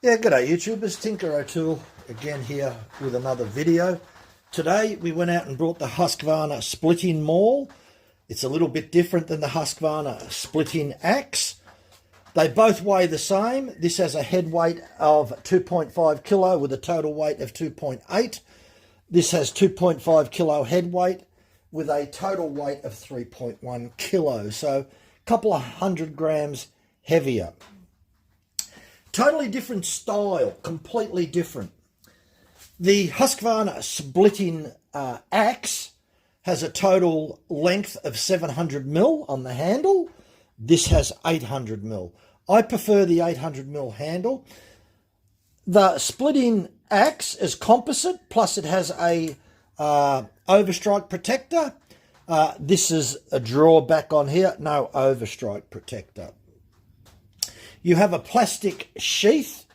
Yeah, g'day YouTubers, Tinker O'Toole again here with another video. Today we went out and brought the Husqvarna splitting maul. It's a little bit different than the Husqvarna splitting axe. They both weigh the same. This has a head weight of 2.5 kilo with a total weight of 2.8. This has 2.5 kilo head weight with a total weight of 3.1 kilos. So a couple of 100 grams heavier. Totally different style, completely different. The Husqvarna splitting axe has a total length of 700mm on the handle. This has 800mm. I prefer the 800mm handle. The splitting axe is composite, plus it has a overstrike protector. This is a drawback on here, no overstrike protector. You have a plastic sheath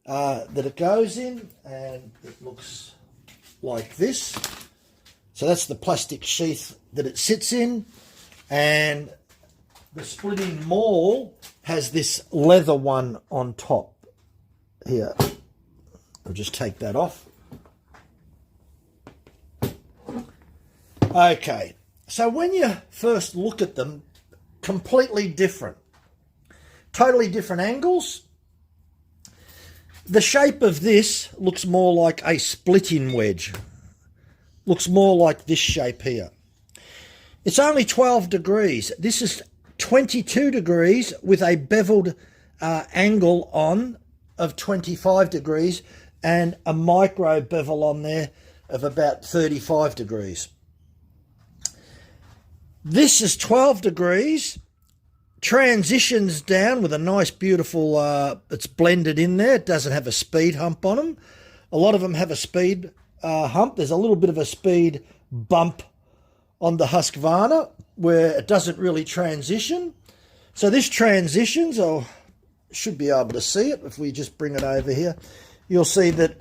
that it goes in, and it looks like this. So that's the plastic sheath that it sits in, and the splitting maul has this leather one on top here. I'll just take that off. Okay, so when you first look at them, completely different. Totally different angles. The shape of this looks more like a splitting wedge. Looks more like this shape here. It's only 12 degrees. This is 22 degrees with a beveled angle on of 25 degrees and a micro bevel on there of about 35 degrees. This is 12 degrees. Transitions down with a nice beautiful, it's blended in there. It doesn't have a speed hump on them. A lot of them have a speed hump. There's a little bit of a speed bump on the Husqvarna where it doesn't really transition. So this transitions, or should be able to see it if we just bring it over here. You'll see that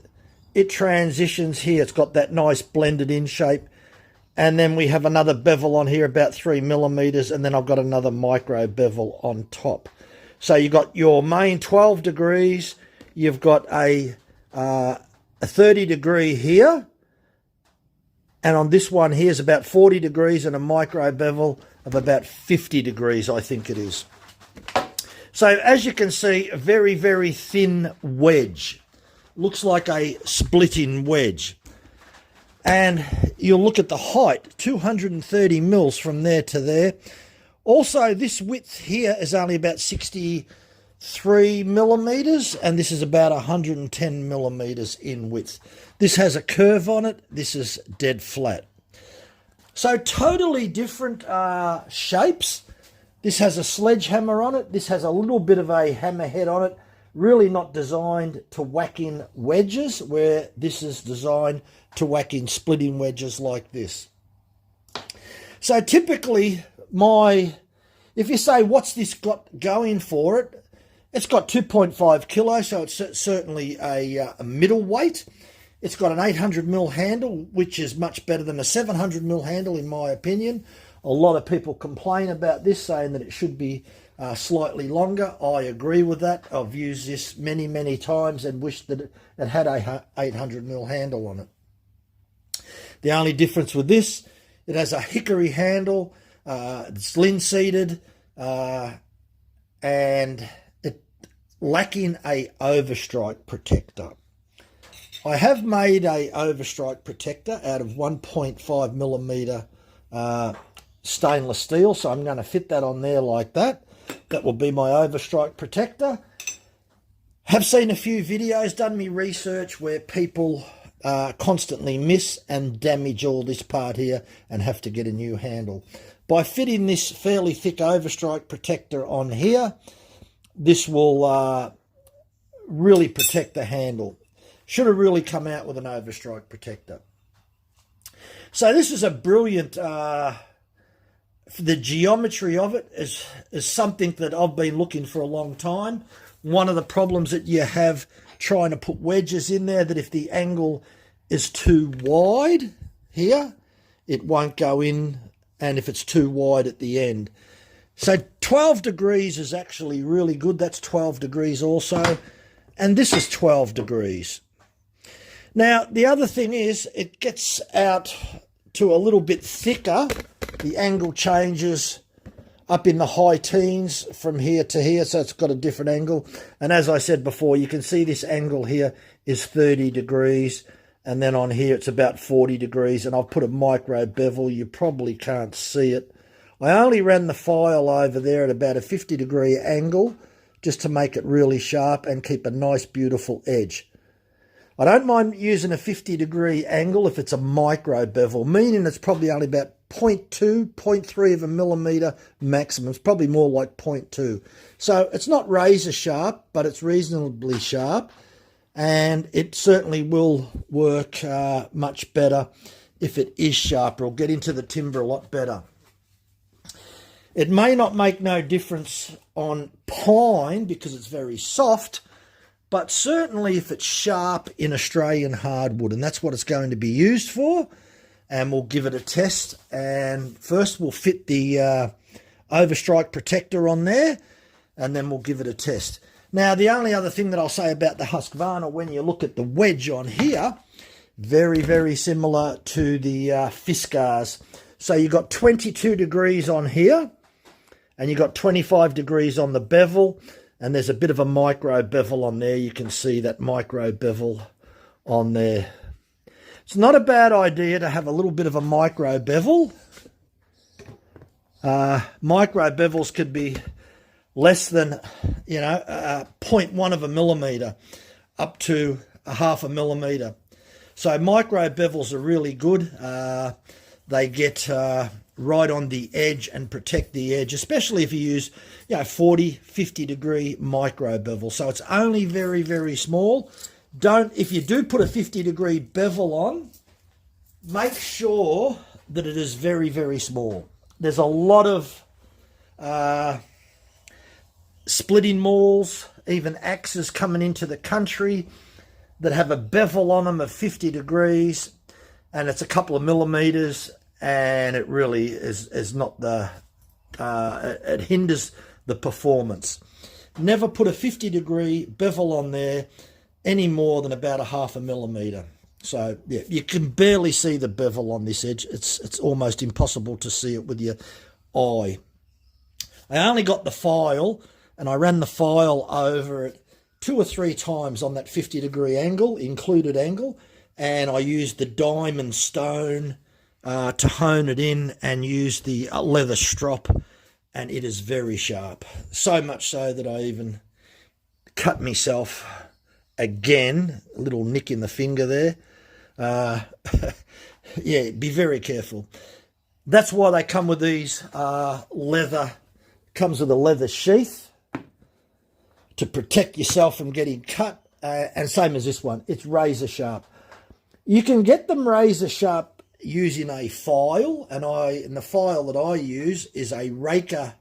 it transitions here. It's got that nice blended in shape. And then we have another bevel on here about 3mm, and then I've got another micro bevel on top. So you've got your main 12 degrees, you've got a 30 degree here, and on this one here is about 40 degrees and a micro bevel of about 50 degrees, I think it is. So as you can see, a very, very thin wedge. Looks like a splitting wedge. And you'll look at the height, 230 mils from there to there. Also, this width here is only about 63 millimeters, and this is about 110 millimeters in width. This has a curve on it. This is dead flat. So totally different shapes. This has a sledgehammer on it. This has a little bit of a hammerhead on it. Really not designed to whack in wedges, where this is designed to whack in splitting wedges like this. So typically, if you say, what's this got going for it? It's got 2.5 kilos, so it's certainly a middleweight. It's got an 800mm handle, which is much better than a 700mm handle, in my opinion. A lot of people complain about this, saying that it should be slightly longer. I agree with that. I've used this many, many times and wish that it had a 800mm handle on it. The only difference with this, it has a hickory handle, it's linseeded, and it lacking a overstrike protector. I have made a overstrike protector out of 1.5mm stainless steel, so I'm going to fit that on there like that. That will be my overstrike protector. Have seen a few videos, done me research where people constantly miss and damage all this part here and have to get a new handle. By fitting this fairly thick overstrike protector on here, this will really protect the handle. Should have really come out with an overstrike protector. So this is a brilliant, the geometry of it is something that I've been looking for a long time. One of the problems that you have trying to put wedges in there, that if the angle is too wide here, it won't go in, and if it's too wide at the end. So 12 degrees is actually really good. That's 12 degrees also. and this is 12 degrees. Now, the other thing is it gets out to a little bit thicker. The angle changes up in the high teens from here to here, so it's got a different angle. And as I said before, you can see this angle here is 30 degrees, and then on here it's about 40 degrees, and I've put a micro bevel. You probably can't see it. I only ran the file over there at about a 50-degree angle just to make it really sharp and keep a nice, beautiful edge. I don't mind using a 50-degree angle if it's a micro bevel, meaning it's probably only about 0.2, 0.3 of a millimetre maximum. It's probably more like 0.2. So it's not razor sharp, but it's reasonably sharp, and it certainly will work much better if it is sharper. It'll get into the timber a lot better. It may not make no difference on pine because it's very soft, but certainly if it's sharp in Australian hardwood, and that's what it's going to be used for, and we'll give it a test. And first we'll fit the overstrike protector on there, and then we'll give it a test. Now, the only other thing that I'll say about the Husqvarna, when you look at the wedge on here, very, very similar to the Fiskars. So you've got 22 degrees on here, and you've got 25 degrees on the bevel, and there's a bit of a micro bevel on there. You can see that micro bevel on there. It's not a bad idea to have a little bit of a micro bevel. Micro bevels could be less than, 0.1 of a millimetre up to a half a millimetre. So micro bevels are really good. They get right on the edge and protect the edge, especially if you use 40, 50 degree micro bevel. So it's only very, very small. If you do put a 50-degree bevel on, make sure that it is very, very small. There's a lot of splitting mauls, even axes coming into the country that have a bevel on them of 50 degrees, and it's a couple of millimeters, and it really is not it hinders the performance. Never put a 50-degree bevel on there any more than about a half a millimetre. So yeah, you can barely see the bevel on this edge. It's almost impossible to see it with your eye. I only got the file, and I ran the file over it 2 or 3 times on that 50-degree angle, included angle, and I used the diamond stone to hone it in, and use the leather strop, and it is very sharp. So much so that I even cut myself again, a little nick in the finger there. Yeah, be very careful. That's why they come with these leather, comes with a leather sheath to protect yourself from getting cut, and same as this one, it's razor sharp. You can get them razor sharp using a file, and the file that I use is a raker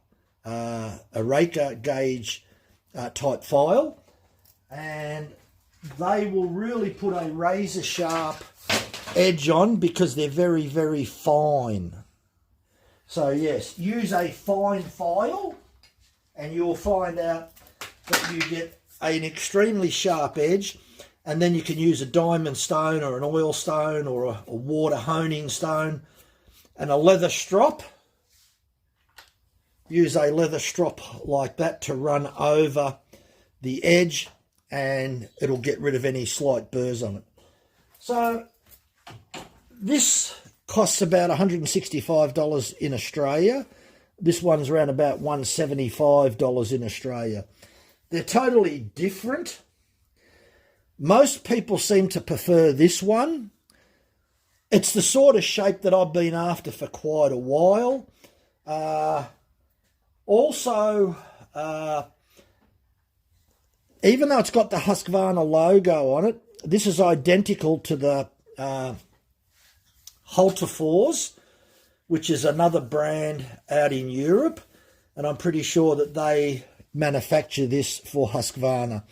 gauge type file, and they will really put a razor sharp edge on because they're very, very fine. So yes, use a fine file, and you'll find out that you get an extremely sharp edge. And then you can use a diamond stone or an oil stone or a water honing stone, and a leather strop. Use a leather strop like that to run over the edge, and it'll get rid of any slight burrs on it. So this costs about $165 in Australia. This one's around about $175 in Australia. They're totally different. Most people seem to prefer this one. It's the sort of shape that I've been after for quite a while. Also, even though it's got the Husqvarna logo on it, this is identical to the Halterfors, which is another brand out in Europe, and I'm pretty sure that they manufacture this for Husqvarna.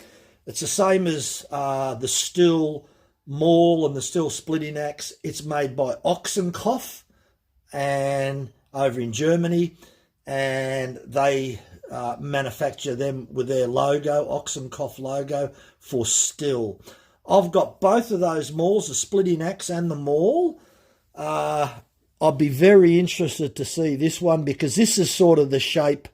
It's the same as the Stihl maul and the Stihl splitting axe. It's made by Ochsenkopf and over in Germany, and they manufacture them with their logo, Oxenkoff logo, for Stihl. I've got both of those mauls, the splitting axe and the maul. I'd be very interested to see this one, because this is sort of the shape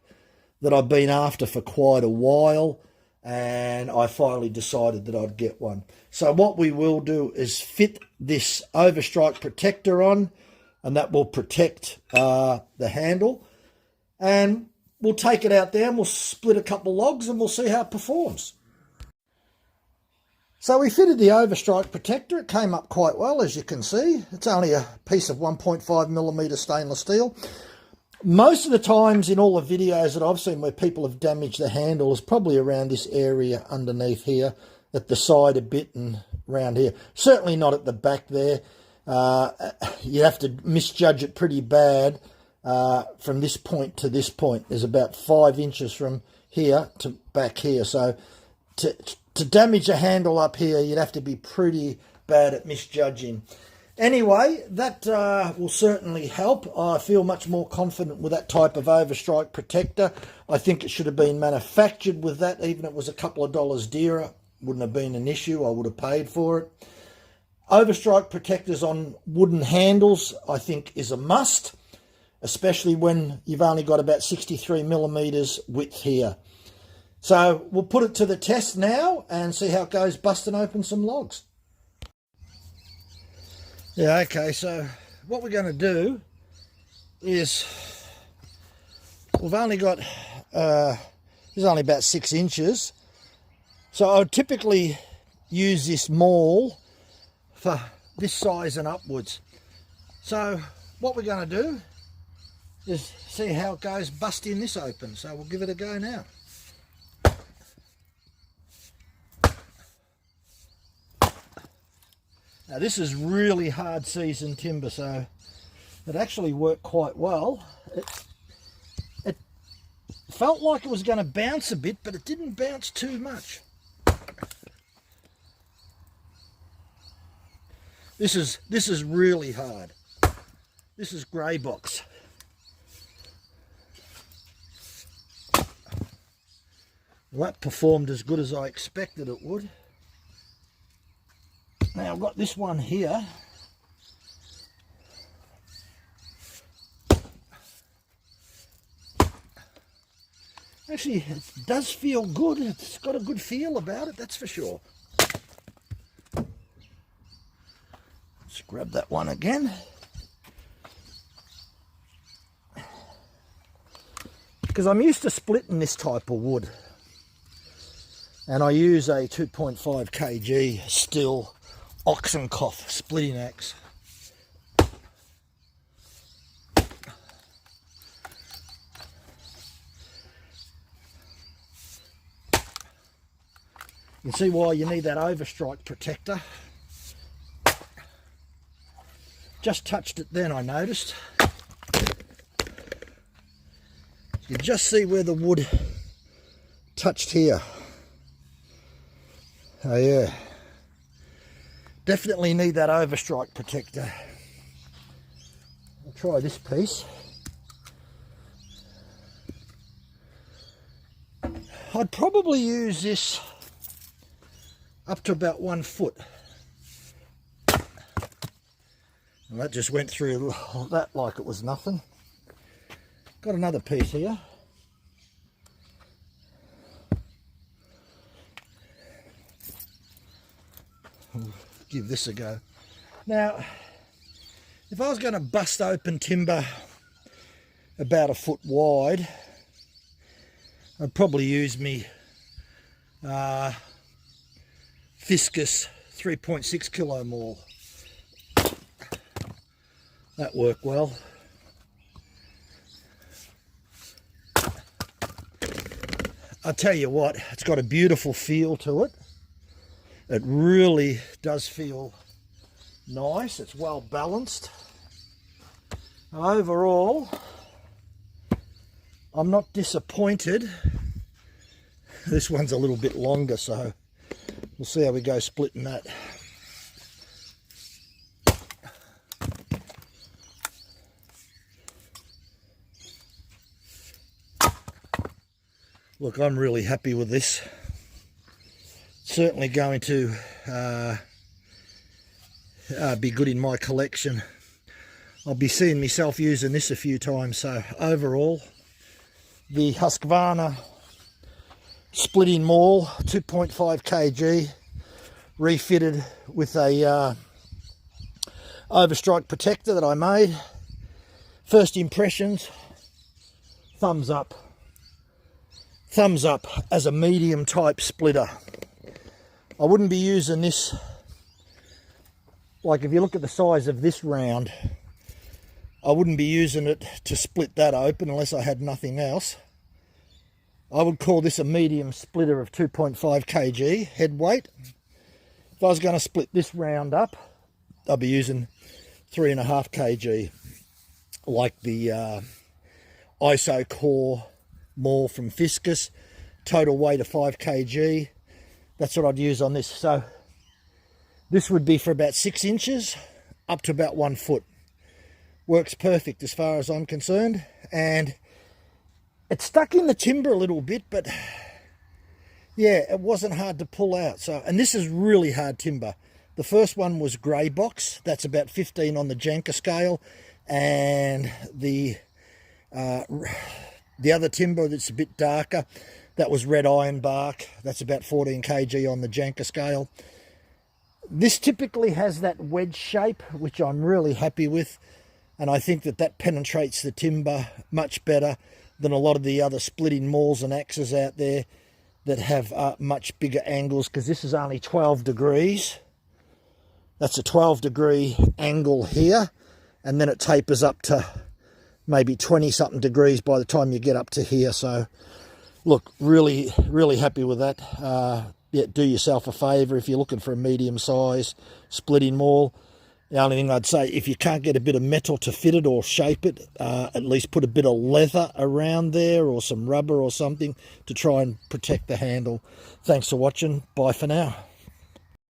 that I've been after for quite a while, and I finally decided that I'd get one. So what we will do is fit this overstrike protector on, and that will protect the handle, and we'll take it out there and we'll split a couple logs and we'll see how it performs. So we fitted the overstrike protector. It came up quite well, as you can see. It's only a piece of 1.5mm stainless steel. Most of the times in all the videos that I've seen where people have damaged the handle is probably around this area underneath here, at the side a bit and around here. Certainly not at the back there. You have to misjudge it pretty bad from this point to this point. There's about 5 inches from here to back here. So to damage a handle up here, you'd have to be pretty bad at misjudging. Anyway, that will certainly help. I feel much more confident with that type of overstrike protector. I think it should have been manufactured with that, even if it was a couple of dollars dearer. Wouldn't have been an issue. I would have paid for it. Overstrike protectors on wooden handles, I think, is a must, especially when you've only got about 63mm width here. So we'll put it to the test now and see how it goes busting open some logs. Yeah, okay, so what we're going to do is, we've only got, this is only about 6 inches. So I would typically use this maul for this size and upwards. So what we're going to do is see how it goes busting this open. So we'll give it a go now. Now this is really hard seasoned timber, so it actually worked quite well. It felt like it was going to bounce a bit, but it didn't bounce too much. This is really hard. This is grey box. Well, that performed as good as I expected it would. Now I've got this one here. Actually, it does feel good. It's got a good feel about it, that's for sure. Let's grab that one again. Because I'm used to splitting this type of wood. And I use a 2.5 kg Stihl Oxenkoff splitting axe. You can see why you need that overstrike protector. Just touched it then, I noticed. You just see where the wood touched here. Oh yeah. Definitely need that overstrike protector. I'll try this piece. I'd probably use this up to about 1 foot. And that just went through that like it was nothing. Got another piece here. We'll give this a go. Now, if I was going to bust open timber about 1 foot wide, I'd probably use me Fiscus 3.6 kilo maul. That worked well. I'll tell you what, it's got a beautiful feel to it. It really does feel nice. It's well balanced. Overall, I'm not disappointed. This one's a little bit longer, so we'll see how we go splitting that. Look, I'm really happy with this. Certainly going to be good in my collection. I'll be seeing myself using this a few times. So overall, the Husqvarna splitting maul, 2.5 kg, refitted with a overstrike protector that I made. First impressions, thumbs up. Thumbs up as a medium type splitter. I wouldn't be using this, like if you look at the size of this round, I wouldn't be using it to split that open unless I had nothing else. I would call this a medium splitter of 2.5 kg head weight. If I was going to split this round up, I'd be using 3.5 kg, like the ISO core maul from Fiscus, total weight of 5 kg. That's what I'd use on this. So this would be for about 6 inches up to about 1 foot. Works perfect as far as I'm concerned, and it's stuck in the timber a little bit, but yeah, it wasn't hard to pull out. So, and this is really hard timber. The first one was grey box, that's about 15 on the Janka scale, and the other timber that's a bit darker, that was red iron bark, that's about 14 kg on the Janka scale. This typically has that wedge shape, which I'm really happy with, and I think that that penetrates the timber much better than a lot of the other splitting mauls and axes out there that have much bigger angles, because this is only 12 degrees. That's a 12-degree angle here, and then it tapers up to maybe 20-something degrees by the time you get up to here. So, look, really, really happy with that. Yeah, do yourself a favour if you're looking for a medium size splitting maul. The only thing I'd say, if you can't get a bit of metal to fit it or shape it, at least put a bit of leather around there or some rubber or something to try and protect the handle. Thanks for watching. Bye for now.